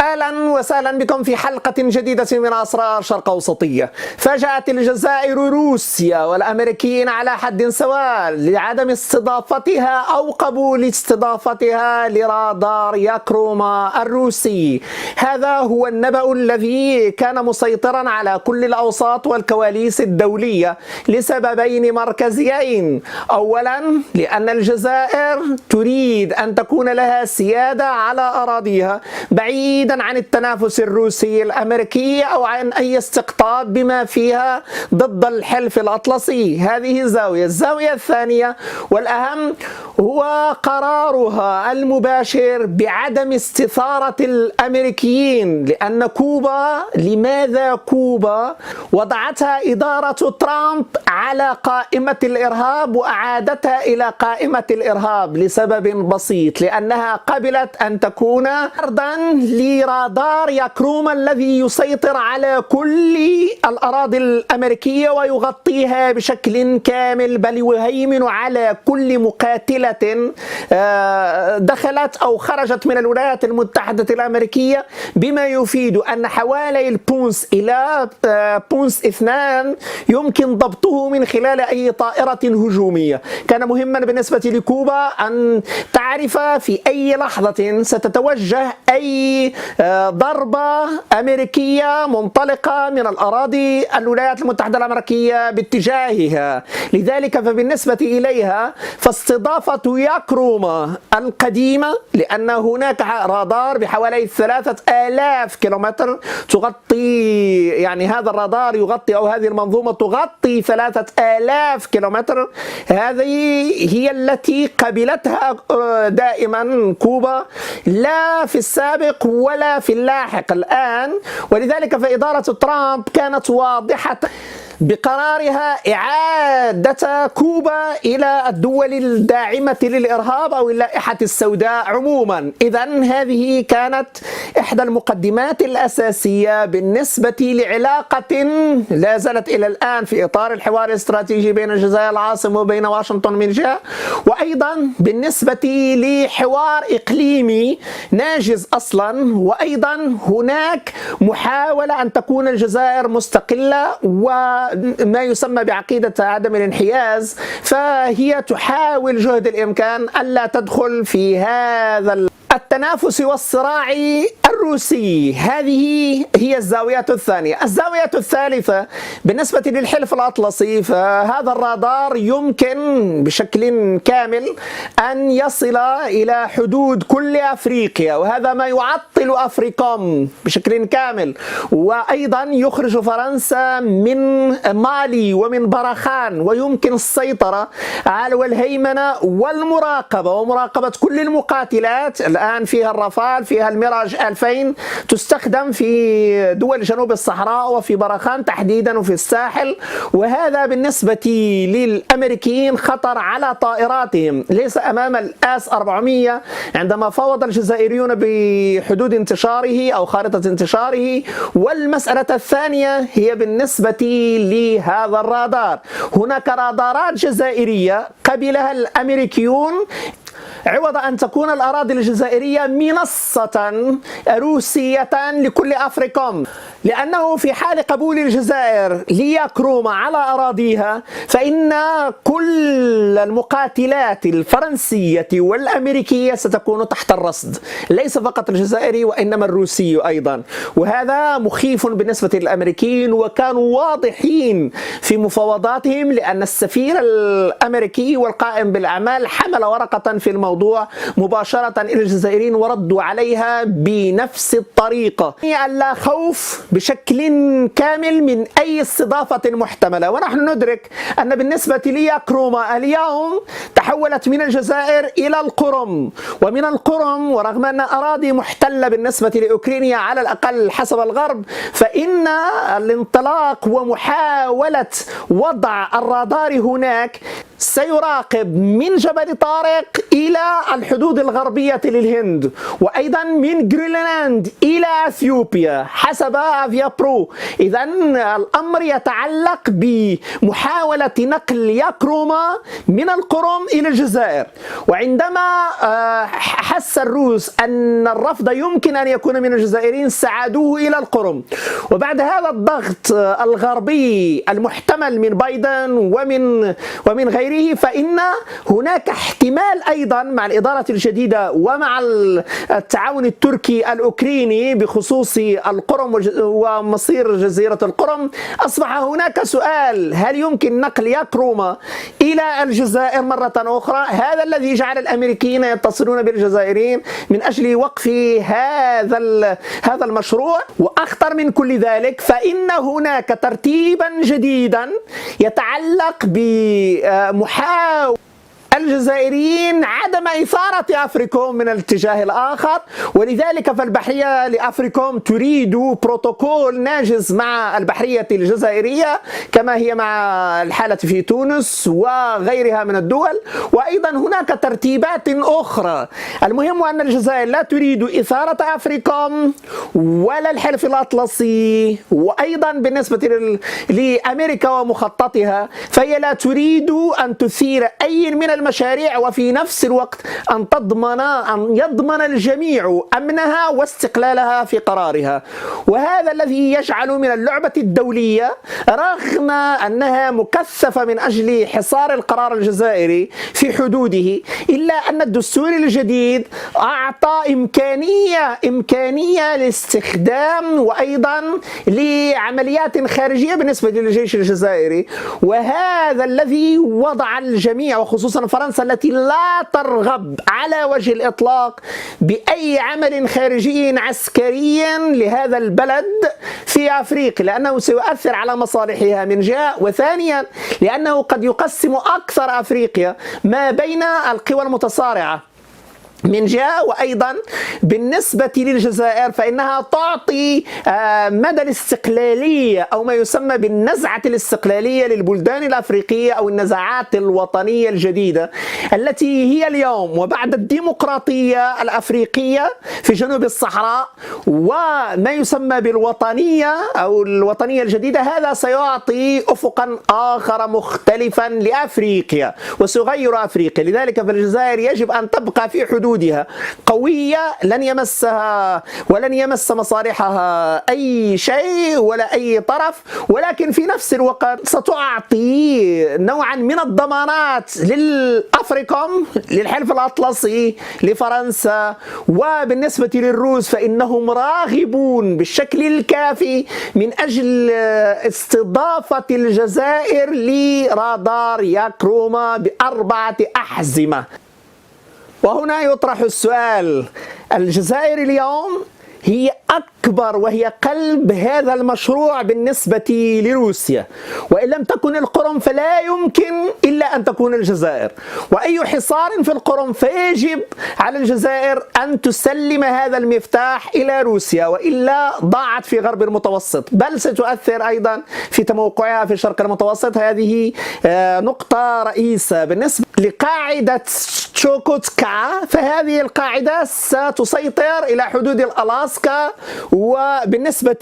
أهلا وسهلا بكم في حلقة جديدة من أسرار شرق أوسطية. فاجأت الجزائر روسيا والأمريكيين على حد سواء لعدم استضافتها أو قبول استضافتها لرادار ياكروما الروسي. هذا هو النبأ الذي كان مسيطرا على كل الأوساط والكواليس الدولية لسببين مركزيين. أولا، لأن الجزائر تريد أن تكون لها سيادة على أراضيها بعيدا عن التنافس الروسي الأمريكي أو عن أي استقطاب بما فيها ضد الحلف الأطلسي. هذه زاوية. الزاوية الثانية والأهم هو قرارها المباشر بعدم استثارة الأمريكيين، لأن كوبا، لماذا كوبا وضعتها إدارة ترامب على قائمة الإرهاب وأعادتها إلى قائمة الإرهاب؟ لسبب بسيط، لأنها قبلت أن تكون عرضا لرادار ياكروما الذي يسيطر على كل الأراضي الأمريكية ويغطيها بشكل كامل، بل يهيمن على كل مقاتلة دخلت أو خرجت من الولايات المتحدة الأمريكية، بما يفيد أن حوالي البونس إلى بونس 2 يمكن ضبطه من خلال أي طائرة هجومية. كان مهما بالنسبة لكوبا أن تعرف في أي لحظة ستتوجه أي ضربة أمريكية منطلقة من الأراضي الولايات المتحدة الأمريكية باتجاهها. لذلك فبالنسبة إليها فاستضافة ياكروما القديمة، لأن هناك رادار بحوالي 3000 كيلومتر تغطي، يعني هذا الرادار يغطي أو هذه المنظومة تغطي 3000 كيلومتر. هذه هي التي قبلتها دائما كوبا، لا في السابق ولا في اللاحق الآن. ولذلك فإدارة ترامب كانت واضحة بقرارها إعادة كوبا إلى الدول الداعمة للإرهاب أو اللائحة السوداء عموما. إذن هذه كانت إحدى المقدمات الأساسية بالنسبة لعلاقة لا زالت إلى الآن في إطار الحوار الاستراتيجي بين الجزائر العاصمة وبين واشنطن من جهة، وأيضا بالنسبة لحوار إقليمي ناجز أصلا. وأيضا هناك محاولة أن تكون الجزائر مستقلة وما يسمى بعقيدة عدم الانحياز، فهي تحاول جهد الإمكان ألا تدخل في هذا التنافس والصراع الروسي. هذه هي الزاوية الثانية. الزاوية الثالثة بالنسبة للحلف الأطلسي، فهذا الرادار يمكن بشكل كامل أن يصل إلى حدود كل أفريقيا، وهذا ما يعطل أفريكوم بشكل كامل، وأيضا يخرج فرنسا من مالي ومن برخان، ويمكن السيطرة على والهيمنة والمراقبة ومراقبة كل المقاتلات. الآن فيها الرافال، فيها الميراج 2000 تستخدم في دول جنوب الصحراء وفي برخان تحديدا وفي الساحل، وهذا بالنسبة للأمريكيين خطر على طائراتهم. ليس أمام الآس 400 عندما فاوض الجزائريون بحدود انتشاره أو خارطة انتشاره. والمسألة الثانية هي بالنسبة لهذا الرادار. هناك رادارات جزائرية قبلها الأمريكيون عوض أن تكون الأراضي الجزائرية منصة روسية لكل أفريكوم، لأنه في حال قبول الجزائر لياكروما على أراضيها فإن كل المقاتلات الفرنسية والأمريكية ستكون تحت الرصد، ليس فقط الجزائري وإنما الروسي أيضا. وهذا مخيف بالنسبة للأمريكيين، وكانوا واضحين في مفاوضاتهم، لأن السفير الأمريكي والقائم بالأعمال حمل ورقة في الموضوع مباشرة إلى الجزائريين وردوا عليها بنفس الطريقة، ألا خوف بشكل كامل من أي استضافة محتملة. ونحن ندرك أن بالنسبة لياكروما اليوم تحولت من الجزائر إلى القرم، ومن القرم ورغم أن أراضي محتلة بالنسبة لأوكرانيا على الأقل حسب الغرب، فإن الانطلاق ومحاولة وضع الرادار هناك سيراقب من جبل طارق إلى الحدود الغربية للهند، وأيضا من جرينلاند إلى أثيوبيا حسب أفيابرو. إذا الأمر يتعلق بمحاولة نقل ياكروما من القرم إلى الجزائر. وعندما حس الروس أن الرفض يمكن أن يكون من الجزائريين ساعدوه إلى القرم. وبعد هذا الضغط الغربي المحتمل من بايدن ومن غيره، فإن هناك احتمال أيضا مع الإدارة الجديدة ومع التعاون التركي الأوكراني بخصوص القرم ومصير جزيرة القرم، أصبح هناك سؤال: هل يمكن نقل ياكروما إلى الجزائر مرة أخرى؟ هذا الذي جعل الأمريكيين يتصلون بالجزائريين من أجل وقف هذا المشروع. وأخطر من كل ذلك، فإن هناك ترتيبا جديدا يتعلق بمحاولة الجزائريين عدم إثارة أفريكوم من الاتجاه الآخر، ولذلك فالبحرية لأفريكوم تريد بروتوكول ناجز مع البحرية الجزائرية كما هي مع الحالة في تونس وغيرها من الدول. وأيضا هناك ترتيبات أخرى. المهم أن الجزائر لا تريد إثارة أفريكوم ولا الحلف الأطلسي، وأيضا بالنسبة لأمريكا ومخططها فهي لا تريد أن تثير أي من المشاريع، وفي نفس الوقت أن يضمن الجميع أمنها واستقلالها في قرارها. وهذا الذي يجعل من اللعبة الدولية، رغم أنها مكثفة من أجل حصار القرار الجزائري في حدوده، إلا أن الدستور الجديد أعطى إمكانية لاستخدام وأيضا لعمليات خارجية بالنسبة للجيش الجزائري. وهذا الذي وضع الجميع وخصوصا فرنسا التي لا ترغب على وجه الإطلاق بأي عمل خارجي عسكري لهذا البلد في أفريقيا، لأنه سيؤثر على مصالحها من جهة، وثانيا لأنه قد يقسم أكثر أفريقيا ما بين القوى المتصارعة من جهة، وأيضا بالنسبة للجزائر فإنها تعطي مدى الاستقلالية أو ما يسمى بالنزعة الاستقلالية للبلدان الأفريقية أو النزعات الوطنية الجديدة التي هي اليوم وبعد الديمقراطية الأفريقية في جنوب الصحراء وما يسمى بالوطنية أو الوطنية الجديدة. هذا سيعطي أفقا آخر مختلفا لأفريقيا وسيغير أفريقيا. لذلك فالجزائر يجب أن تبقى في حدودها قوية، لن يمسها ولن يمس مصالحها أي شيء ولا أي طرف، ولكن في نفس الوقت ستعطي نوعا من الضمانات للأفريكوم، للحلف الأطلسي، لفرنسا. وبالنسبة للروس فإنهم راغبون بالشكل الكافي من أجل استضافة الجزائر لرادار ياكروما ب4 أحزمة. وهنا يطرح السؤال: الجزائر اليوم هي أكبر وهي قلب هذا المشروع بالنسبة لروسيا، وإن لم تكن القرم فلا يمكن إلا أن تكون الجزائر، وأي حصار في القرم فيجب على الجزائر أن تسلم هذا المفتاح إلى روسيا، وإلا ضاعت في غرب المتوسط، بل ستؤثر أيضا في تموقعها في الشرق المتوسط. هذه نقطة رئيسة. بالنسبة لقاعدة تشوكوتكا فهذه القاعدة ستسيطر إلى حدود الألاسكا، وبالنسبة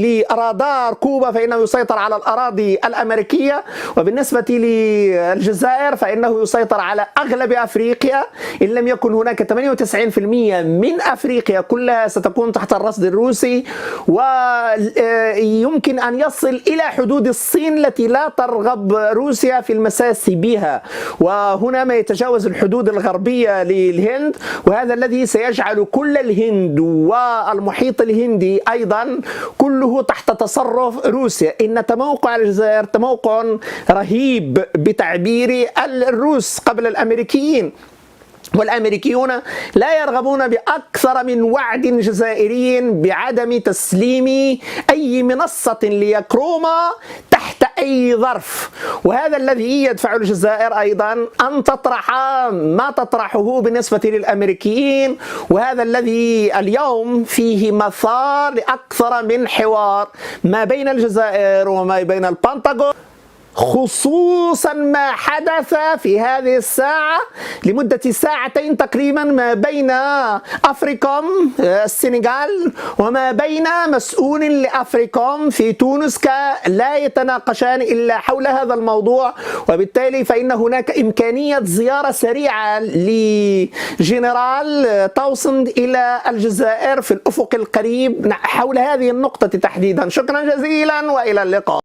لرادار كوبا فإنه يسيطر على الأراضي الأمريكية، وبالنسبة للجزائر فإنه يسيطر على أغلب أفريقيا. إن لم يكن هناك 98% من أفريقيا كلها ستكون تحت الرصد الروسي، ويمكن أن يصل إلى حدود الصين التي لا ترغب روسيا في المساس بها، وهنا ما يتجاوز الحدود الغربية للهند، وهذا الذي سيجعل كل الهند والمحيط الهندي أيضا كله تحت تصرف روسيا. إن تموقع الجزائر تموقع رهيب بتعبير الروس قبل الأمريكيين، والأمريكيون لا يرغبون بأكثر من وعد جزائري بعدم تسليم أي منصة لياكروما تحت أي ظرف. وهذا الذي يدفع الجزائر أيضا أن تطرح ما تطرحه بالنسبة للأمريكيين، وهذا الذي اليوم فيه مثار لأكثر من حوار ما بين الجزائر وما بين البنتاغون. خصوصا ما حدث في هذه الساعة لمدة ساعتين تقريبا ما بين أفريكوم السنغال وما بين مسؤول لأفريكوم في تونس لا يتناقشان إلا حول هذا الموضوع. وبالتالي فإن هناك إمكانية زيارة سريعة لجنرال توصند إلى الجزائر في الأفق القريب حول هذه النقطة تحديدا. شكرا جزيلا وإلى اللقاء.